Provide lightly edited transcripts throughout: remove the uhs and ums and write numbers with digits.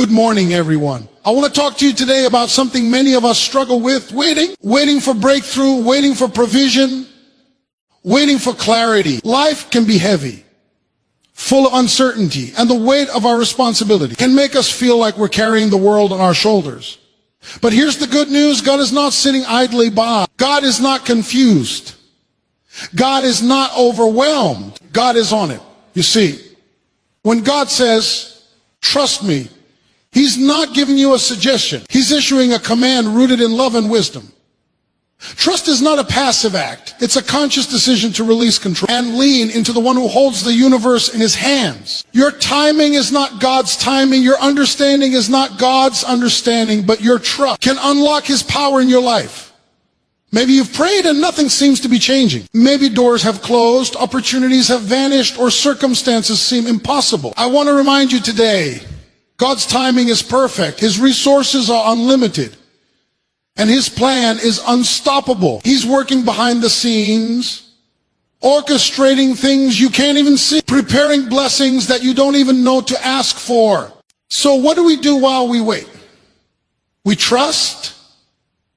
Good morning, everyone. I want to talk to you today about something many of us struggle with, waiting for breakthrough, waiting for provision, waiting for clarity. Life can be heavy, full of uncertainty, and the weight of our responsibility can make us feel like we're carrying the world on our shoulders. But here's the good news. God is not sitting idly by. God is not confused. God is not overwhelmed. God is on it. You see, when God says, trust me, He's not giving you a suggestion. He's issuing a command rooted in love and wisdom. Trust is not a passive act. It's a conscious decision to release control and lean into the one who holds the universe in his hands. Your timing is not God's timing. Your understanding is not God's understanding, but your trust can unlock his power in your life. Maybe you've prayed and nothing seems to be changing. Maybe doors have closed, opportunities have vanished, or circumstances seem impossible. I want to remind you today, God's timing is perfect. His resources are unlimited. And his plan is unstoppable. He's working behind the scenes, orchestrating things you can't even see, preparing blessings that you don't even know to ask for. So what do we do while we wait? We trust,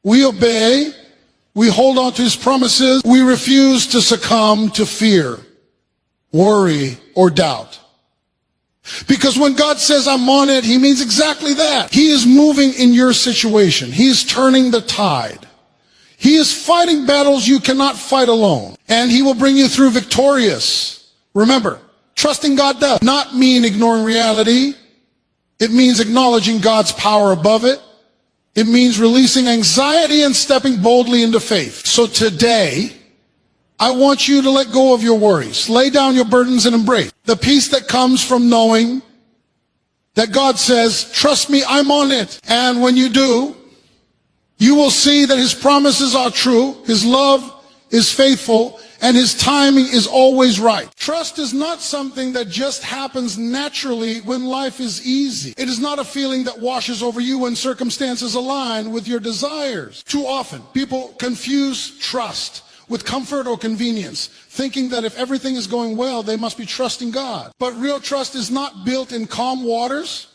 we obey, we hold on to his promises, we refuse to succumb to fear, worry, or doubt. Because when God says, I'm on it, he means exactly that. He is moving in your situation. He is turning the tide. He is fighting battles you cannot fight alone. And he will bring you through victorious. Remember, trusting God does not mean ignoring reality. It means acknowledging God's power above it. It means releasing anxiety and stepping boldly into faith. So today, I want you to let go of your worries. Lay down your burdens and embrace the peace that comes from knowing that God says, trust me, I'm on it. And when you do, you will see that his promises are true, his love is faithful, and his timing is always right. Trust is not something that just happens naturally when life is easy. It is not a feeling that washes over you when circumstances align with your desires. Too often, people confuse trust with comfort or convenience, thinking that if everything is going well, they must be trusting God. But real trust is not built in calm waters.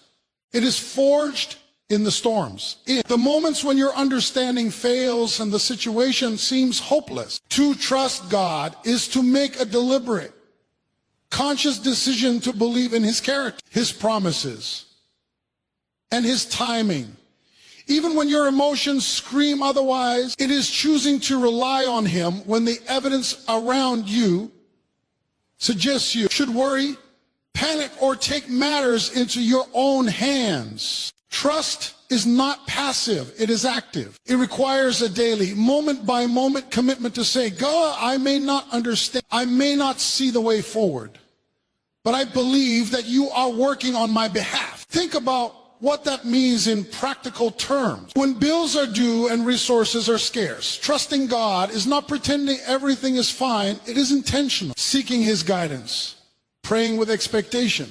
It is forged in the storms. In the moments when your understanding fails and the situation seems hopeless. To trust God is to make a deliberate, conscious decision to believe in his character, his promises, and his timing. Even when your emotions scream otherwise, it is choosing to rely on him when the evidence around you suggests you should worry, panic, or take matters into your own hands. Trust is not passive, it is active. It requires a daily, moment-by-moment commitment to say, God, I may not understand, I may not see the way forward, but I believe that you are working on my behalf. Think about what that means in practical terms. When bills are due and resources are scarce, trusting God is not pretending everything is fine. It is intentional, seeking his guidance, praying with expectation,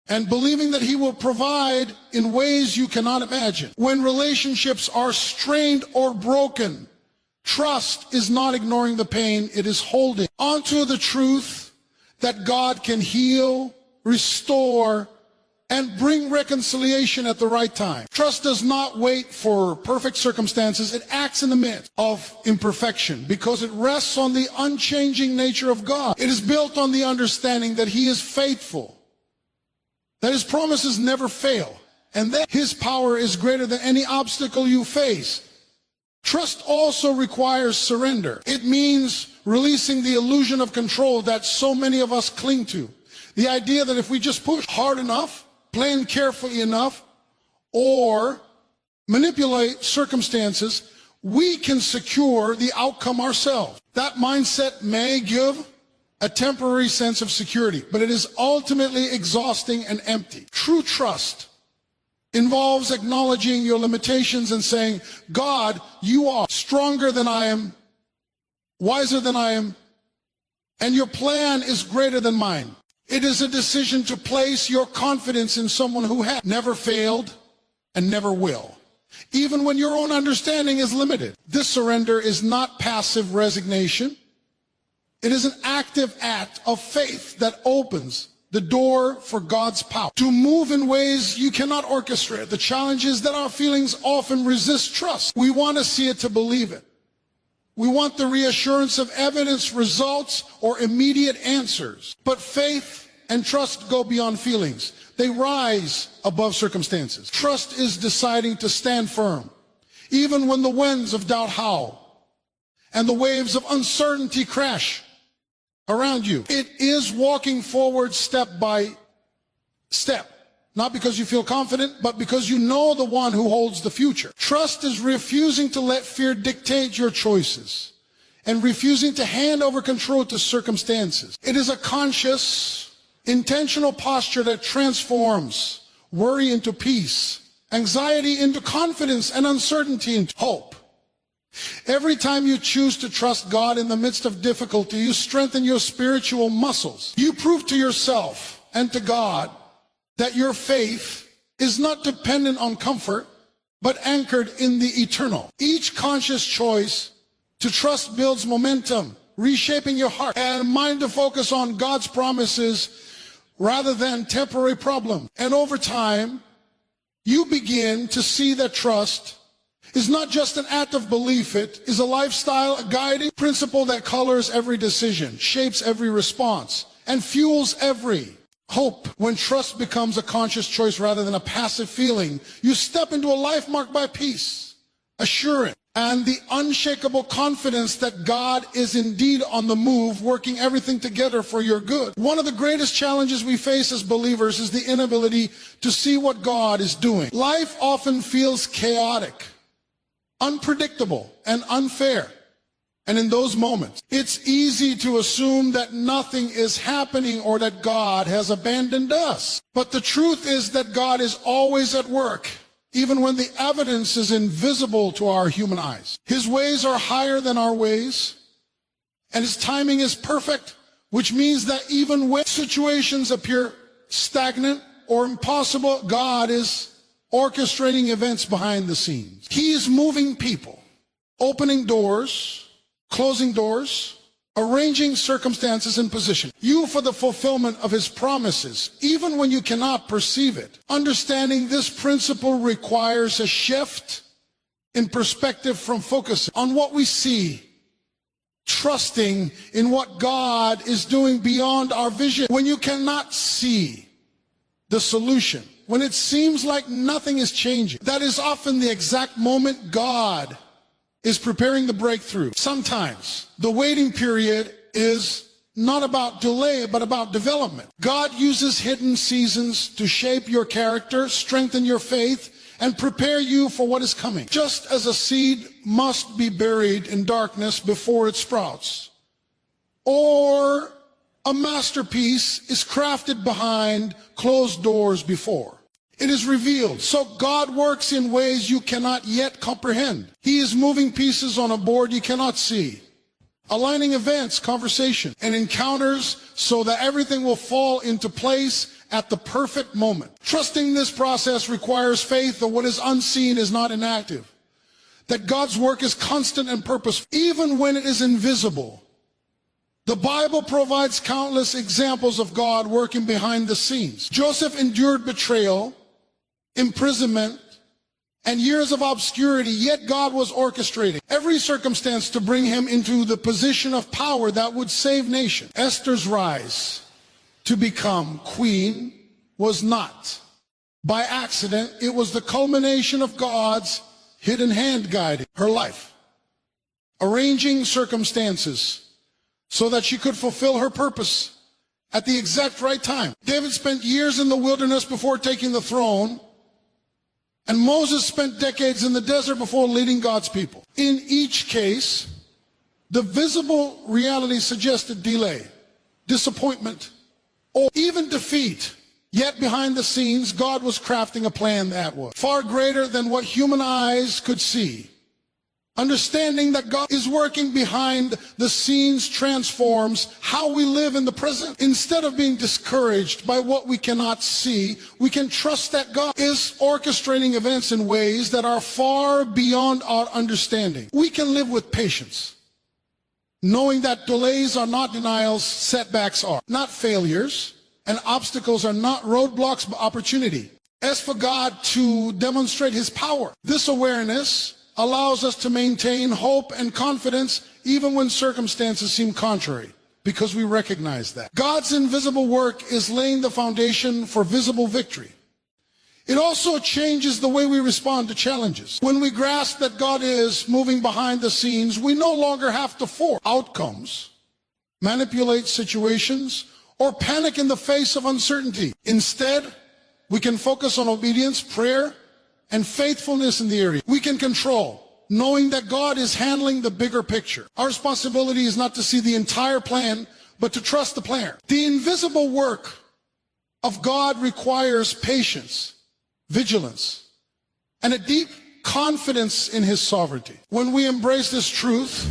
and believing that he will provide in ways you cannot imagine. When relationships are strained or broken, trust is not ignoring the pain, it is holding onto the truth that God can heal, restore, and bring reconciliation at the right time. Trust does not wait for perfect circumstances. It acts in the midst of imperfection because it rests on the unchanging nature of God. It is built on the understanding that he is faithful, that his promises never fail, and that his power is greater than any obstacle you face. Trust also requires surrender. It means releasing the illusion of control that so many of us cling to. The idea that if we just push hard enough, plan carefully enough, or manipulate circumstances, we can secure the outcome ourselves. That mindset may give a temporary sense of security, but it is ultimately exhausting and empty. True trust involves acknowledging your limitations and saying, God, you are stronger than I am, wiser than I am, and your plan is greater than mine. It is a decision to place your confidence in someone who has never failed and never will, even when your own understanding is limited. This surrender is not passive resignation. It is an active act of faith that opens the door for God's power to move in ways you cannot orchestrate. The challenge is that our feelings often resist trust. We want to see it to believe it. We want the reassurance of evidence, results, or immediate answers. But faith and trust go beyond feelings. They rise above circumstances. Trust is deciding to stand firm, even when the winds of doubt howl and the waves of uncertainty crash around you. It is walking forward step by step. Not because you feel confident, but because you know the one who holds the future. Trust is refusing to let fear dictate your choices and refusing to hand over control to circumstances. It is a conscious, intentional posture that transforms worry into peace, anxiety into confidence, and uncertainty into hope. Every time you choose to trust God in the midst of difficulty, you strengthen your spiritual muscles. You prove to yourself and to God that your faith is not dependent on comfort, but anchored in the eternal. Each conscious choice to trust builds momentum, reshaping your heart and mind to focus on God's promises rather than temporary problems. And over time, you begin to see that trust is not just an act of belief. It is a lifestyle, a guiding principle that colors every decision, shapes every response, and fuels every hope. When trust becomes a conscious choice rather than a passive feeling, you step into a life marked by peace, assurance, and the unshakable confidence that God is indeed on the move, working everything together for your good. One of the greatest challenges we face as believers is the inability to see what God is doing. Life often feels chaotic, unpredictable, and unfair. And in those moments, it's easy to assume that nothing is happening or that God has abandoned us. But the truth is that God is always at work, even when the evidence is invisible to our human eyes. His ways are higher than our ways, and his timing is perfect, which means that even when situations appear stagnant or impossible, God is orchestrating events behind the scenes. He is moving people, opening doors, closing doors, arranging circumstances and position you for the fulfillment of his promises, even when you cannot perceive it. Understanding this principle requires a shift in perspective from focusing on what we see, trusting in what God is doing beyond our vision. When you cannot see the solution, when it seems like nothing is changing, that is often the exact moment God is preparing the breakthrough. Sometimes the waiting period is not about delay, but about development. God uses hidden seasons to shape your character, strengthen your faith, and prepare you for what is coming. Just as a seed must be buried in darkness before it sprouts, or a masterpiece is crafted behind closed doors before it is revealed. So God works in ways you cannot yet comprehend. He is moving pieces on a board you cannot see, aligning events, conversation, and encounters so that everything will fall into place at the perfect moment. Trusting this process requires faith that what is unseen is not inactive, that God's work is constant and purposeful, even when it is invisible. The Bible provides countless examples of God working behind the scenes. Joseph endured betrayal, imprisonment, and years of obscurity, yet God was orchestrating every circumstance to bring him into the position of power that would save nations. Esther's rise to become queen was not by accident. It was the culmination of God's hidden hand guiding her life, arranging circumstances so that she could fulfill her purpose at the exact right time. David spent years in the wilderness before taking the throne, and Moses spent decades in the desert before leading God's people. In each case, the visible reality suggested delay, disappointment, or even defeat. Yet behind the scenes, God was crafting a plan that was far greater than what human eyes could see. Understanding that God is working behind the scenes transforms how we live in the present. Instead of being discouraged by what we cannot see, we can trust that God is orchestrating events in ways that are far beyond our understanding. We can live with patience, knowing that delays are not denials, setbacks are not failures, and obstacles are not roadblocks but opportunity. As for God to demonstrate his power, this awareness allows us to maintain hope and confidence even when circumstances seem contrary, because we recognize that God's invisible work is laying the foundation for visible victory. It also changes the way we respond to challenges. When we grasp that God is moving behind the scenes, we no longer have to force outcomes, manipulate situations, or panic in the face of uncertainty. Instead, we can focus on obedience, prayer, and faithfulness in the area we can control, knowing that God is handling the bigger picture. Our responsibility is not to see the entire plan, but to trust the planner. The invisible work of God requires patience, vigilance, and a deep confidence in his sovereignty. When we embrace this truth,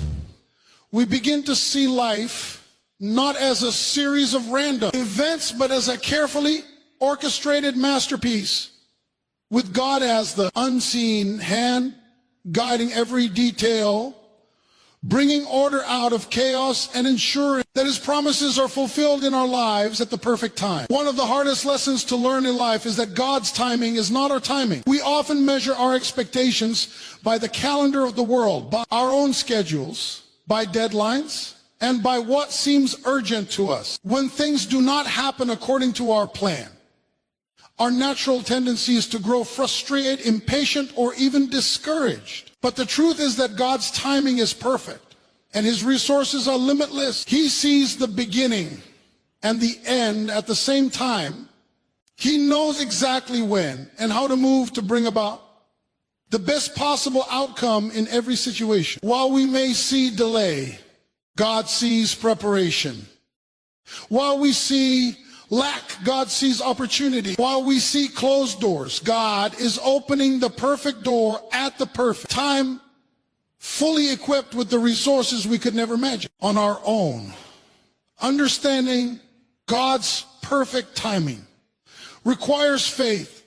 we begin to see life not as a series of random events, but as a carefully orchestrated masterpiece with God as the unseen hand guiding every detail, bringing order out of chaos and ensuring that his promises are fulfilled in our lives at the perfect time. One of the hardest lessons to learn in life is that God's timing is not our timing. We often measure our expectations by the calendar of the world, by our own schedules, by deadlines, and by what seems urgent to us. When things do not happen according to our plan, our natural tendency is to grow frustrated, impatient, or even discouraged. But the truth is that God's timing is perfect and his resources are limitless. He sees the beginning and the end at the same time. He knows exactly when and how to move to bring about the best possible outcome in every situation. While we may see delay, God sees preparation. While we see lack, God sees opportunity. While we see closed doors, God is opening the perfect door at the perfect time, fully equipped with the resources we could never imagine on our own. Understanding God's perfect timing requires faith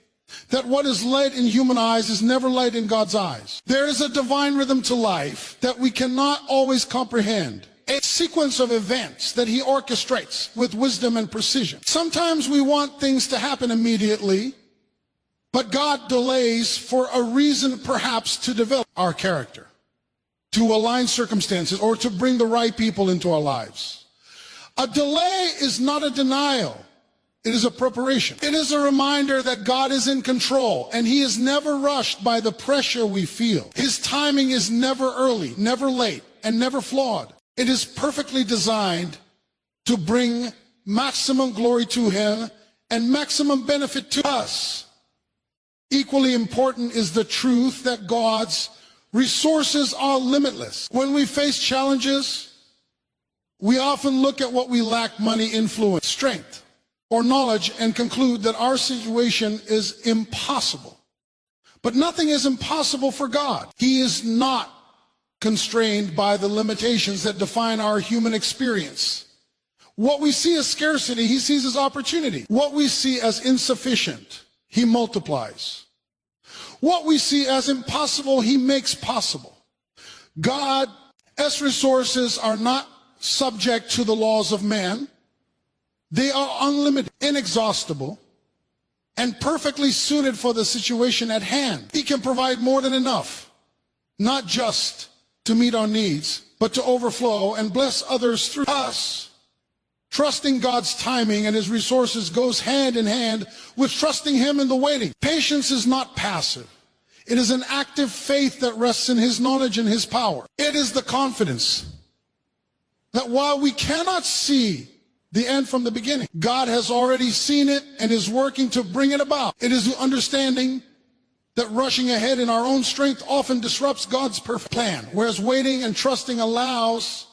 that what is light in human eyes is never light in God's eyes. There is a divine rhythm to life that we cannot always comprehend. A sequence of events that he orchestrates with wisdom and precision. Sometimes we want things to happen immediately, but God delays for a reason, perhaps to develop our character, to align circumstances, or to bring the right people into our lives. A delay is not a denial. It is a preparation. It is a reminder that God is in control and he is never rushed by the pressure we feel. His timing is never early, never late, and never flawed. It is perfectly designed to bring maximum glory to him and maximum benefit to us. Equally important is the truth that God's resources are limitless. When we face challenges, we often look at what we lack: money, influence, strength, or knowledge, and conclude that our situation is impossible. But nothing is impossible for God. He is not constrained by the limitations that define our human experience. What we see as scarcity, he sees as opportunity. What we see as insufficient, he multiplies. What we see as impossible, he makes possible. God's resources are not subject to the laws of man. They are unlimited, inexhaustible, and perfectly suited for the situation at hand. He can provide more than enough, not just to meet our needs, but to overflow and bless others through us. Trusting God's timing and his resources goes hand in hand with trusting him in the waiting. Patience is not passive. It is an active faith that rests in his knowledge and his power. It is the confidence that while we cannot see the end from the beginning, God has already seen it and is working to bring it about. It is the understanding that rushing ahead in our own strength often disrupts God's perfect plan, whereas waiting and trusting allows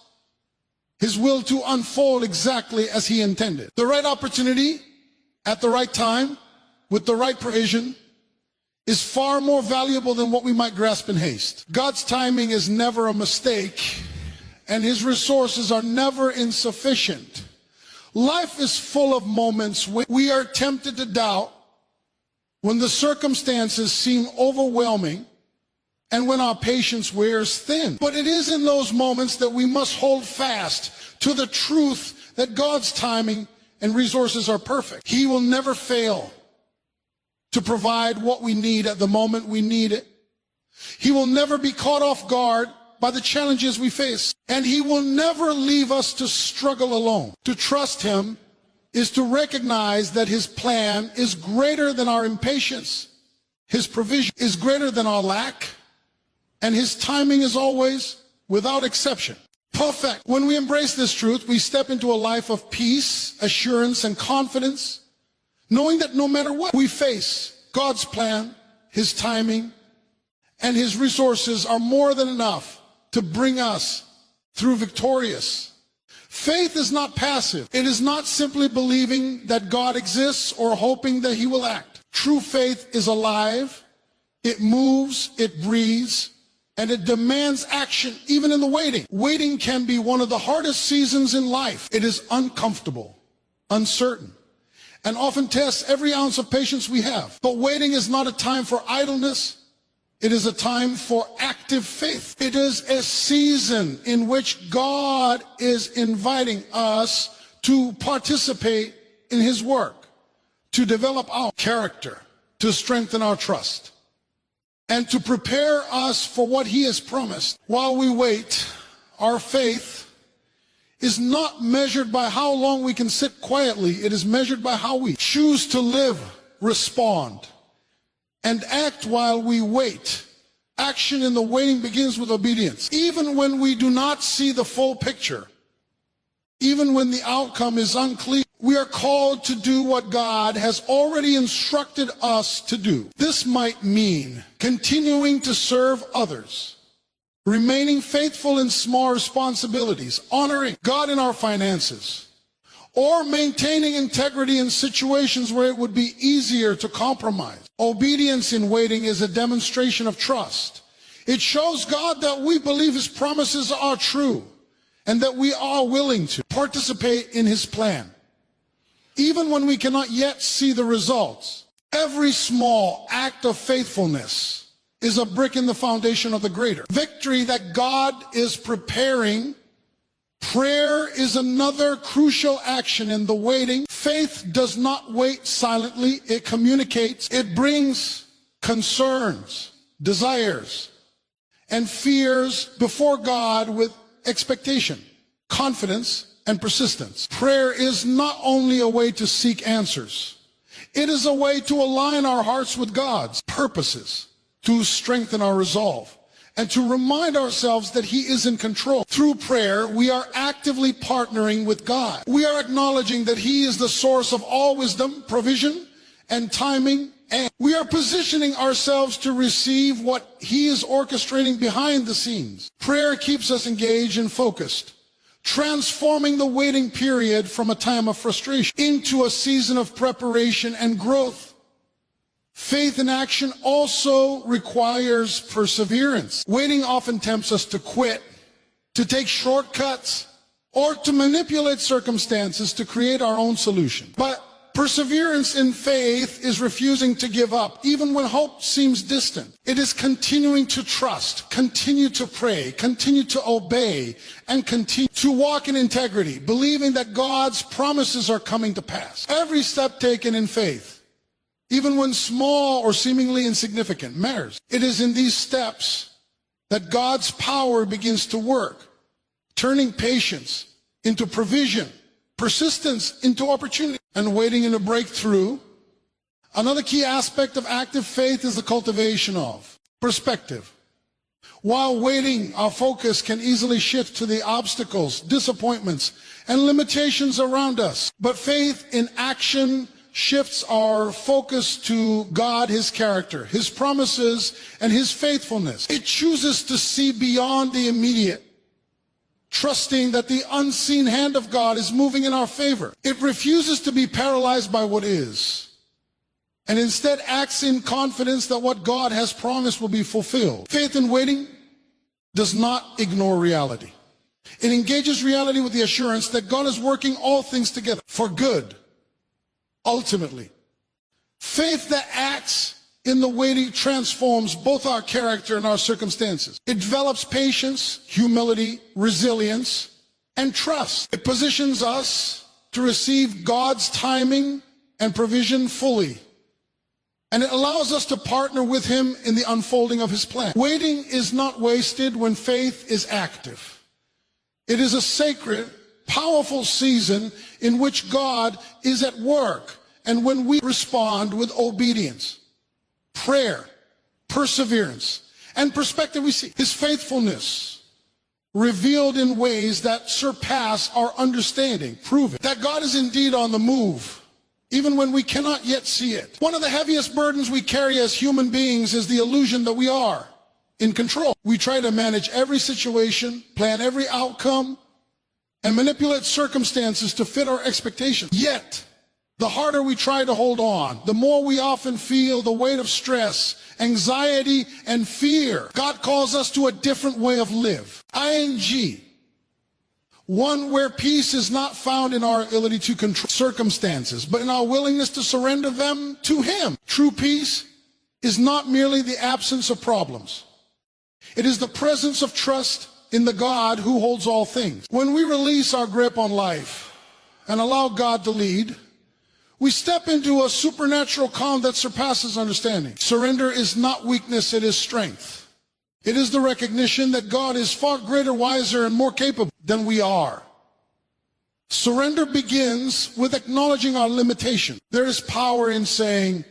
his will to unfold exactly as he intended. The right opportunity at the right time with the right provision is far more valuable than what we might grasp in haste. God's timing is never a mistake, and his resources are never insufficient. Life is full of moments when we are tempted to doubt, when the circumstances seem overwhelming, and when our patience wears thin. But it is in those moments that we must hold fast to the truth that God's timing and resources are perfect. He will never fail to provide what we need at the moment we need it. He will never be caught off guard by the challenges we face. And he will never leave us to struggle alone. To trust him is to recognize that his plan is greater than our impatience. His provision is greater than our lack. And his timing is always, without exception, perfect. When we embrace this truth, we step into a life of peace, assurance, and confidence, knowing that no matter what we face, God's plan, his timing, and his resources are more than enough to bring us through victorious. Faith is not passive. It is not simply believing that God exists or hoping that he will act. True faith is alive. It moves, it breathes, and it demands action even in the waiting. Waiting can be one of the hardest seasons in life. It is uncomfortable, uncertain, and often tests every ounce of patience we have. But waiting is not a time for idleness. It is a time for active faith. It is a season in which God is inviting us to participate in his work, to develop our character, to strengthen our trust, and to prepare us for what he has promised. While we wait, our faith is not measured by how long we can sit quietly. It is measured by how we choose to live, respond, and act while we wait. Action in the waiting begins with obedience. Even when we do not see the full picture, even when the outcome is unclear, we are called to do what God has already instructed us to do. This might mean continuing to serve others, remaining faithful in small responsibilities, honoring God in our finances, or maintaining integrity in situations where it would be easier to compromise. Obedience in waiting is a demonstration of trust. It shows God that we believe his promises are true and that we are willing to participate in his plan. Even when we cannot yet see the results, every small act of faithfulness is a brick in the foundation of the greater victory that God is preparing. Prayer is another crucial action in the waiting. Faith does not wait silently. It communicates. It brings concerns, desires, and fears before God with expectation, confidence, and persistence. Prayer is not only a way to seek answers. It is a way to align our hearts with God's purposes, to strengthen our resolve, and to remind ourselves that he is in control. Through prayer, we are actively partnering with God. We are acknowledging that he is the source of all wisdom, provision, and timing, and we are positioning ourselves to receive what he is orchestrating behind the scenes. Prayer keeps us engaged and focused, transforming the waiting period from a time of frustration into a season of preparation and growth. Faith in action also requires perseverance. Waiting often tempts us to quit, to take shortcuts, or to manipulate circumstances to create our own solution. But perseverance in faith is refusing to give up, even when hope seems distant. It is continuing to trust, continue to pray, continue to obey, and continue to walk in integrity, believing that God's promises are coming to pass. Every step taken in faith, even when small or seemingly insignificant, matters. It is in these steps that God's power begins to work, turning patience into provision, persistence into opportunity, and waiting in a breakthrough. Another key aspect of active faith is the cultivation of perspective. While waiting, our focus can easily shift to the obstacles, disappointments, and limitations around us. But faith in action shifts our focus to God, his character, his promises, and his faithfulness. It chooses to see beyond the immediate, trusting that the unseen hand of God is moving in our favor. It refuses to be paralyzed by what is, and instead acts in confidence that what God has promised will be fulfilled. Faith in waiting does not ignore reality. It engages reality with the assurance that God is working all things together for good. Ultimately, faith that acts in the waiting transforms both our character and our circumstances. It develops patience, humility, resilience, and trust. It positions us to receive God's timing and provision fully. And it allows us to partner with Him in the unfolding of His plan. Waiting is not wasted when faith is active. It is a sacred, powerful season in which God is at work, and when we respond with obedience, prayer, perseverance, and perspective, we see His faithfulness revealed in ways that surpass our understanding, proving that God is indeed on the move, even when we cannot yet see it. One of the heaviest burdens we carry as human beings is the illusion that we are in control. We try to manage every situation, plan every outcome, and manipulate circumstances to fit our expectations. Yet, the harder we try to hold on, the more we often feel the weight of stress, anxiety, and fear. God calls us to a different way of live. ING. One where peace is not found in our ability to control circumstances, but in our willingness to surrender them to Him. True peace is not merely the absence of problems. It is the presence of trust in the God who holds all things. When we release our grip on life and allow God to lead, we step into a supernatural calm that surpasses understanding. Surrender is not weakness, it is strength. It is the recognition that God is far greater, wiser, and more capable than we are. Surrender begins with acknowledging our limitation. There is power in saying,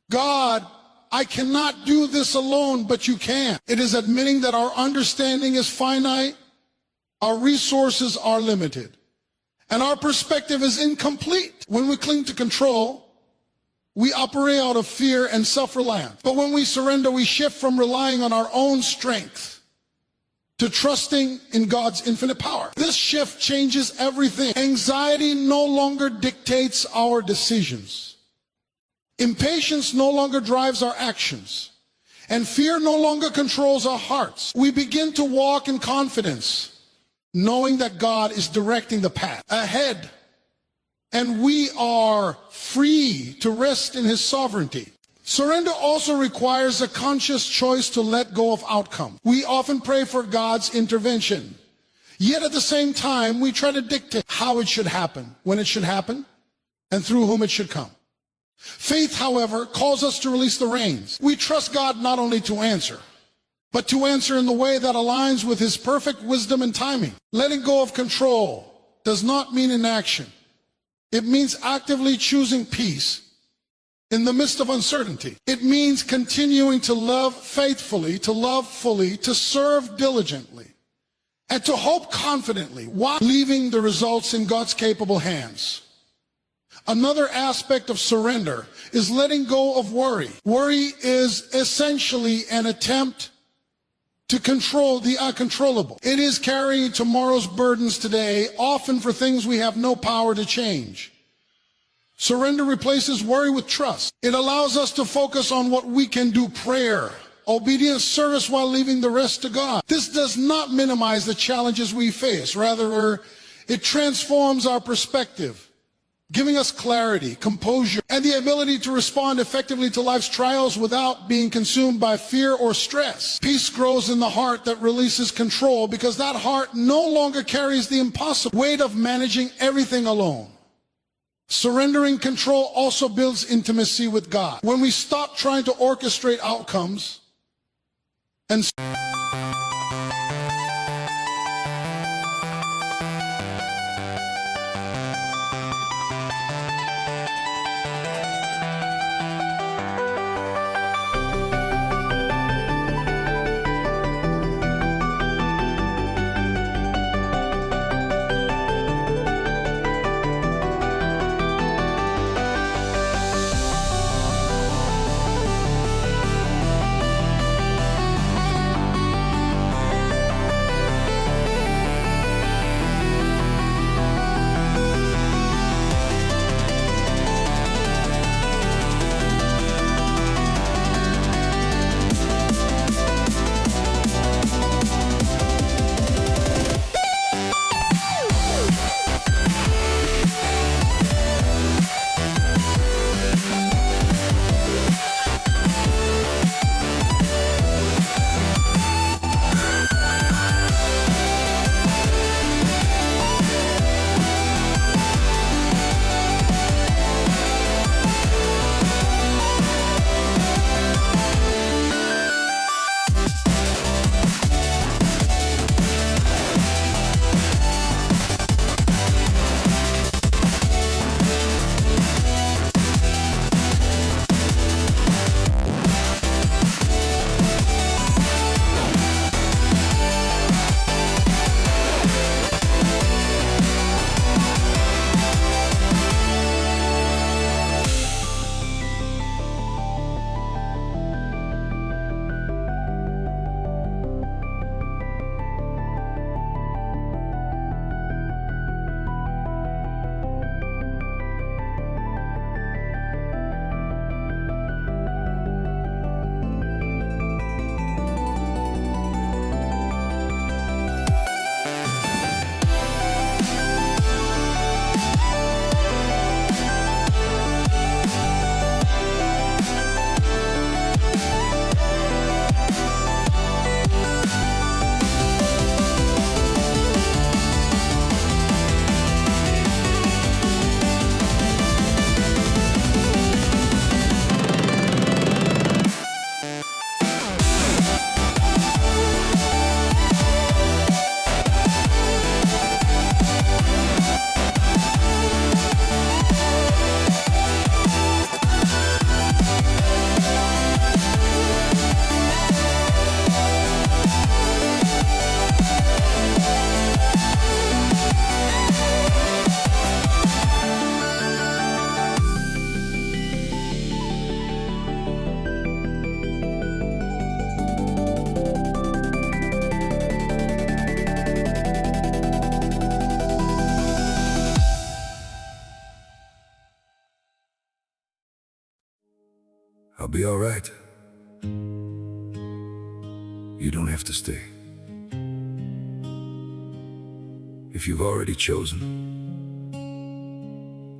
God, I cannot do this alone, but you can. It is admitting that our understanding is finite, our resources are limited, and our perspective is incomplete. When we cling to control, we operate out of fear and self-reliance. But when we surrender, we shift from relying on our own strength to trusting in God's infinite power. This shift changes everything. Anxiety no longer dictates our decisions. Impatience no longer drives our actions. And fear no longer controls our hearts. We begin to walk in confidence, knowing that God is directing the path ahead, and we are free to rest in His sovereignty. Surrender also requires a conscious choice to let go of outcome. We often pray for God's intervention, yet at the same time we try to dictate how it should happen, when it should happen, and through whom it should come. Faith, however, calls us to release the reins. We trust God not only to answer, but to answer in the way that aligns with His perfect wisdom and timing. Letting go of control does not mean inaction. It means actively choosing peace in the midst of uncertainty. It means continuing to love faithfully, to love fully, to serve diligently, and to hope confidently while leaving the results in God's capable hands. Another aspect of surrender is letting go of worry. Worry is essentially an attempt to control the uncontrollable. It is carrying tomorrow's burdens today, often for things we have no power to change. Surrender replaces worry with trust. It allows us to focus on what we can do: prayer, obedience, service, while leaving the rest to God. This does not minimize the challenges we face. Rather, it transforms our perspective, giving us clarity, composure, and the ability to respond effectively to life's trials without being consumed by fear or stress. Peace grows in the heart that releases control, because that heart no longer carries the impossible weight of managing everything alone. Surrendering control also builds intimacy with God. When we stop trying to orchestrate outcomes and I'll be all right. You don't have to stay. If you've already chosen,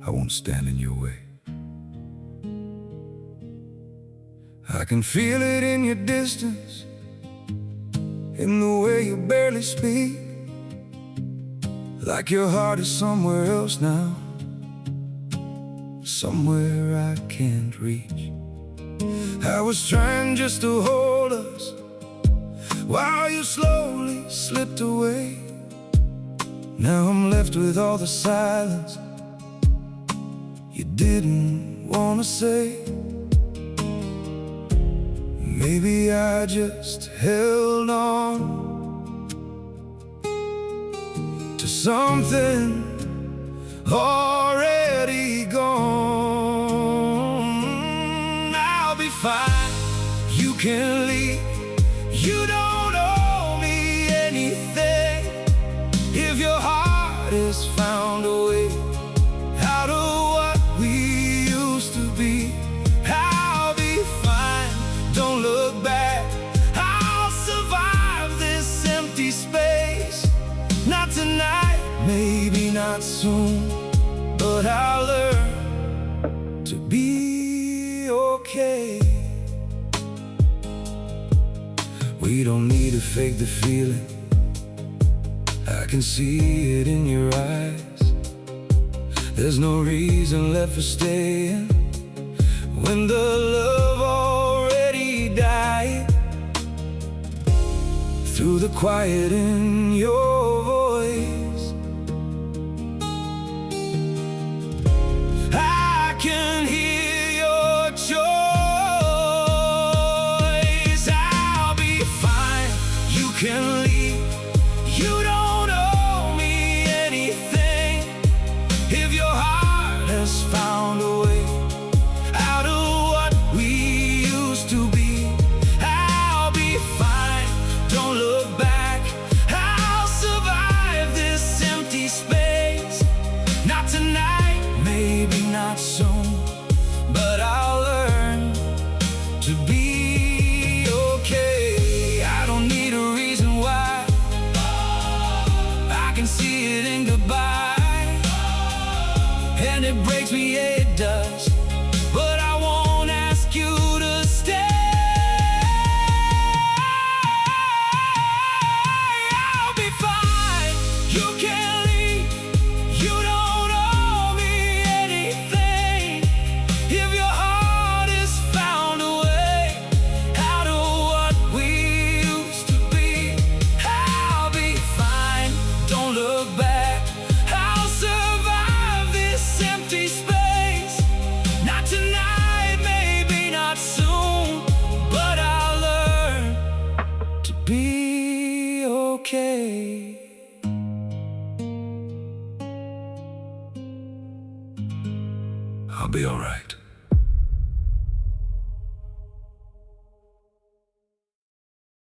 I won't stand in your way. I can feel it in your distance, in the way you barely speak, like your heart is somewhere else now, somewhere I can't reach. I was trying just to hold us while you slowly slipped away. Now I'm left with all the silence you didn't want to say. Maybe I just held on to something already gone. I'll be fine, you can leave. You don't owe me anything. If your heart has found a way out of what we used to be, I'll be fine, don't look back. I'll survive this empty space. Not tonight, maybe not soon, but I'll learn to be okay. We don't need to fake the feeling, I can see it in your eyes. There's no reason left for staying when the love already died. Through the quiet in your voice, I can hear your choice. I'll be fine, you can leave. You don't owe me anything. If your heart has found a way out of what we used to be, I'll be fine, don't look back. I'll survive this empty space. Not tonight, maybe not soon, but I'll learn to be okay. I don't need a reason why, I can see it in goodbye. And it breaks me, yeah, it does, but I won't ask you to stay. I'll be fine, you can leave. You don't owe me anything. If your heart has found a way out of what we used to be, I'll be fine, don't look back. I'll survive this empty space. Not tonight, maybe not soon, but I'll learn to be okay. I'll be all right.